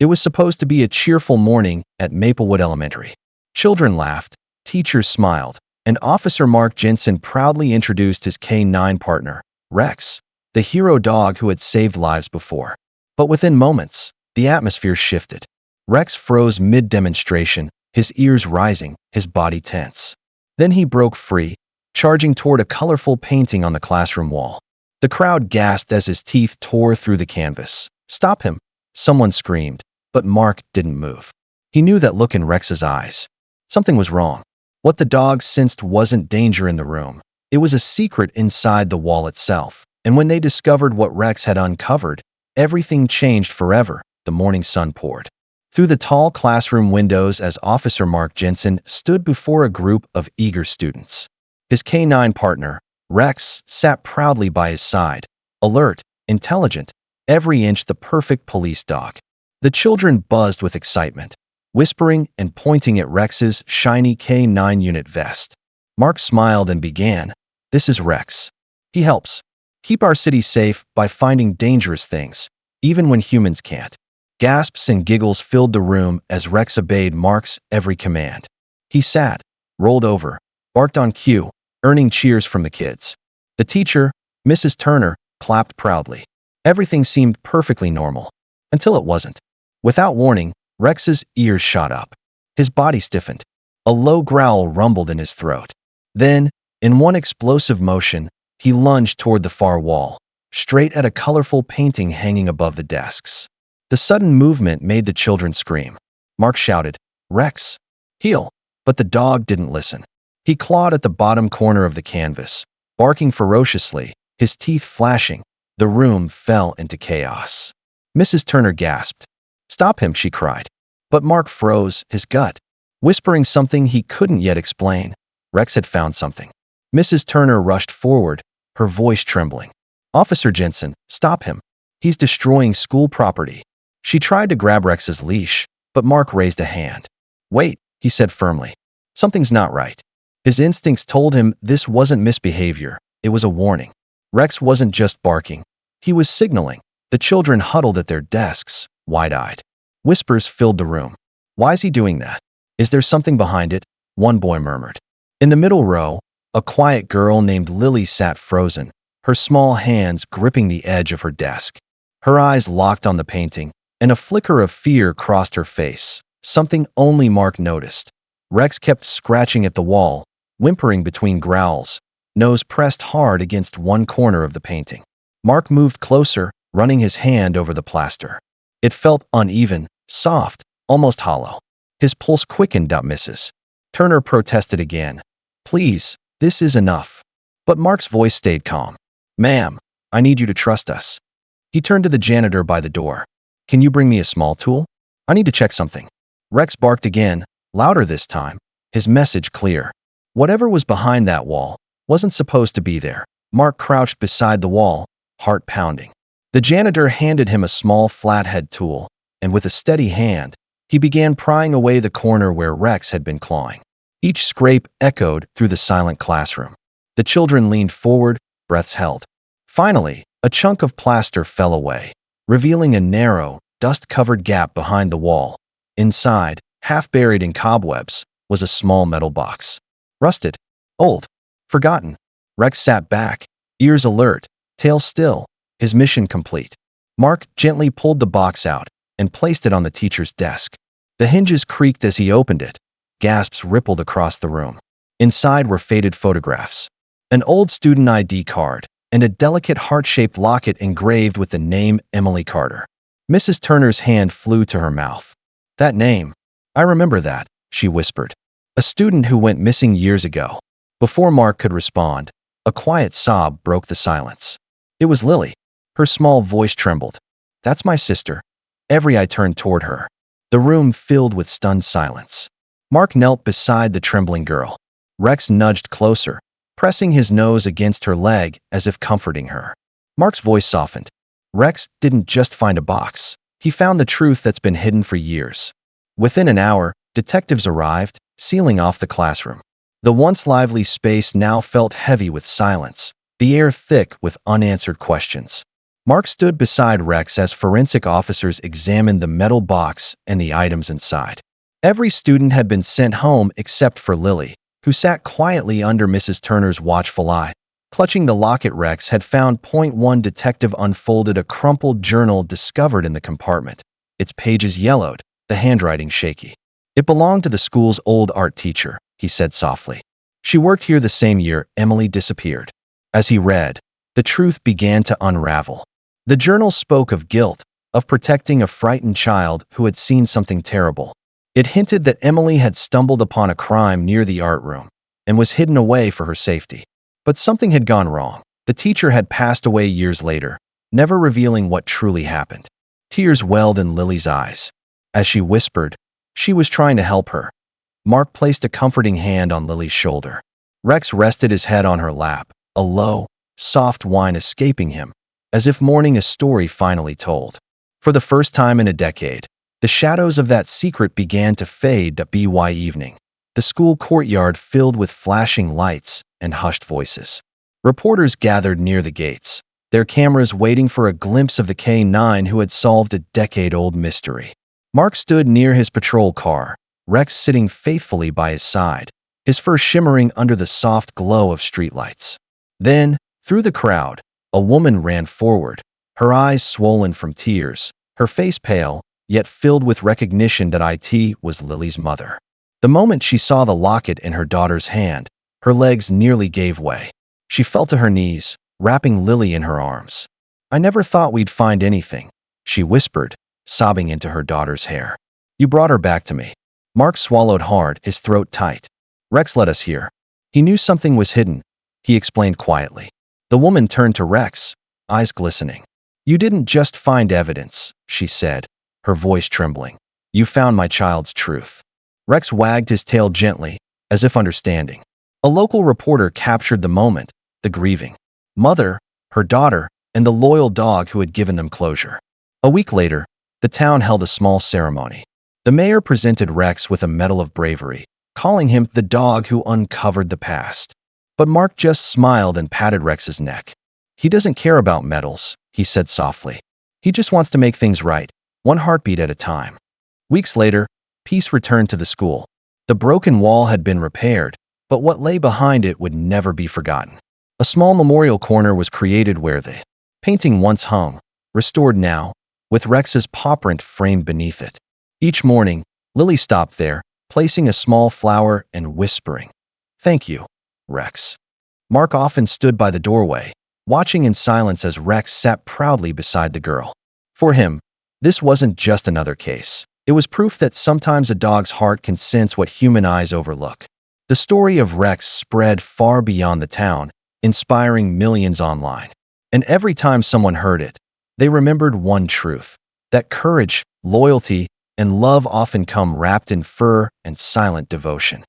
It was supposed to be a cheerful morning at Maplewood Elementary. Children laughed, teachers smiled, and Officer Mark Jensen proudly introduced his K-9 partner, Rex, the hero dog who had saved lives before. But within moments, the atmosphere shifted. Rex froze mid-demonstration, his ears rising, his body tense. Then he broke free, charging toward a colorful painting on the classroom wall. The crowd gasped as his teeth tore through the canvas. "Stop him!" someone screamed, but Mark didn't move. He knew that look in Rex's eyes. Something was wrong. What the dog sensed wasn't danger in the room. It was a secret inside the wall itself. And when they discovered what Rex had uncovered, everything changed forever. The morning sun poured through the tall classroom windows as Officer Mark Jensen stood before a group of eager students. His K-9 partner, Rex, sat proudly by his side, alert, intelligent, every inch the perfect police dog. The children buzzed with excitement, whispering and pointing at Rex's shiny K-9 unit vest. Mark smiled and began, "This is Rex. He helps keep our city safe by finding dangerous things, even when humans can't." Gasps and giggles filled the room as Rex obeyed Mark's every command. He sat, rolled over, barked on cue, earning cheers from the kids. The teacher, Mrs. Turner, clapped proudly. Everything seemed perfectly normal, until it wasn't. Without warning, Rex's ears shot up. His body stiffened. A low growl rumbled in his throat. Then, in one explosive motion, he lunged toward the far wall, straight at a colorful painting hanging above the desks. The sudden movement made the children scream. Mark shouted, "Rex, heel!" But the dog didn't listen. He clawed at the bottom corner of the canvas, barking ferociously, his teeth flashing. The room fell into chaos. Mrs. Turner gasped. "Stop him," she cried. But Mark froze, his gut, whispering something he couldn't yet explain. Rex had found something. Mrs. Turner rushed forward, her voice trembling. "Officer Jensen, stop him. He's destroying school property." She tried to grab Rex's leash, but Mark raised a hand. "Wait," he said firmly. "Something's not right." His instincts told him this wasn't misbehavior, it was a warning. Rex wasn't just barking. He was signaling. The children huddled at their desks, wide-eyed. Whispers filled the room. "Why is he doing that? Is there something behind it?" one boy murmured. In the middle row, a quiet girl named Lily sat frozen, her small hands gripping the edge of her desk. Her eyes locked on the painting, and a flicker of fear crossed her face, something only Mark noticed. Rex kept scratching at the wall, whimpering between growls, nose pressed hard against one corner of the painting. Mark moved closer, running his hand over the plaster. It felt uneven, soft, almost hollow. His pulse quickened. "Mrs. Turner protested again. "Please, this is enough." But Mark's voice stayed calm. "Ma'am, I need you to trust us." He turned to the janitor by the door. "Can you bring me a small tool? I need to check something." Rex barked again, louder this time, his message clear. Whatever was behind that wall wasn't supposed to be there. Mark crouched beside the wall, heart pounding. The janitor handed him a small flathead tool, and with a steady hand, he began prying away the corner where Rex had been clawing. Each scrape echoed through the silent classroom. The children leaned forward, breaths held. Finally, a chunk of plaster fell away, revealing a narrow, dust-covered gap behind the wall. Inside, half buried in cobwebs, was a small metal box. Rusted, old, forgotten. Rex sat back, ears alert, tail still, his mission complete. Mark gently pulled the box out and placed it on the teacher's desk. The hinges creaked as he opened it. Gasps rippled across the room. Inside were faded photographs, an old student ID card, and a delicate heart-shaped locket engraved with the name Emily Carter. Mrs. Turner's hand flew to her mouth. "That name. I remember that," she whispered. "A student who went missing years ago." Before Mark could respond, a quiet sob broke the silence. It was Lily. Her small voice trembled. "That's my sister." Every eye turned toward her. The room filled with stunned silence. Mark knelt beside the trembling girl. Rex nudged closer, pressing his nose against her leg as if comforting her. Mark's voice softened. Rex didn't just find a box. He found the truth that's been hidden for years. Within an hour, detectives arrived, sealing off the classroom. The once lively space now felt heavy with silence, the air thick with unanswered questions. Mark stood beside Rex as forensic officers examined the metal box and the items inside. Every student had been sent home except for Lily, who sat quietly under Mrs. Turner's watchful eye. Clutching the locket, Rex had found Point One detective unfolded a crumpled journal discovered in the compartment, its pages yellowed, the handwriting shaky. "It belonged to the school's old art teacher," he said softly. "She worked here the same year Emily disappeared." As he read, the truth began to unravel. The journal spoke of guilt, of protecting a frightened child who had seen something terrible. It hinted that Emily had stumbled upon a crime near the art room and was hidden away for her safety. But something had gone wrong. The teacher had passed away years later, never revealing what truly happened. Tears welled in Lily's eyes. As she whispered, she was trying to help her. Mark placed a comforting hand on Lily's shoulder. Rex rested his head on her lap, a low, soft whine escaping him, as if mourning a story finally told. For the first time in a decade, the shadows of that secret began to fade. By evening, the school courtyard filled with flashing lights and hushed voices. Reporters gathered near the gates, their cameras waiting for a glimpse of the K-9 who had solved a decade-old mystery. Mark stood near his patrol car, Rex sitting faithfully by his side, his fur shimmering under the soft glow of streetlights. Then, through the crowd, a woman ran forward, her eyes swollen from tears, her face pale, yet filled with recognition that it was Lily's mother. The moment she saw the locket in her daughter's hand, her legs nearly gave way. She fell to her knees, wrapping Lily in her arms. "I never thought we'd find anything," she whispered, sobbing into her daughter's hair. "You brought her back to me." Mark swallowed hard, his throat tight. "Rex let us hear. He knew something was hidden," he explained quietly. The woman turned to Rex, eyes glistening. "You didn't just find evidence," she said, her voice trembling. "You found my child's truth." Rex wagged his tail gently, as if understanding. A local reporter captured the moment, the grieving mother, her daughter, and the loyal dog who had given them closure. A week later, the town held a small ceremony. The mayor presented Rex with a medal of bravery, calling him the dog who uncovered the past. But Mark just smiled and patted Rex's neck. "He doesn't care about medals," he said softly. "He just wants to make things right, one heartbeat at a time." Weeks later, peace returned to the school. The broken wall had been repaired, but what lay behind it would never be forgotten. A small memorial corner was created where the painting once hung, restored now, with Rex's paw print framed beneath it. Each morning, Lily stopped there, placing a small flower and whispering, "Thank you, Rex." Mark often stood by the doorway, watching in silence as Rex sat proudly beside the girl. For him, this wasn't just another case. It was proof that sometimes a dog's heart can sense what human eyes overlook. The story of Rex spread far beyond the town, inspiring millions online. And every time someone heard it, they remembered one truth, that courage, loyalty, and love often come wrapped in fur and silent devotion.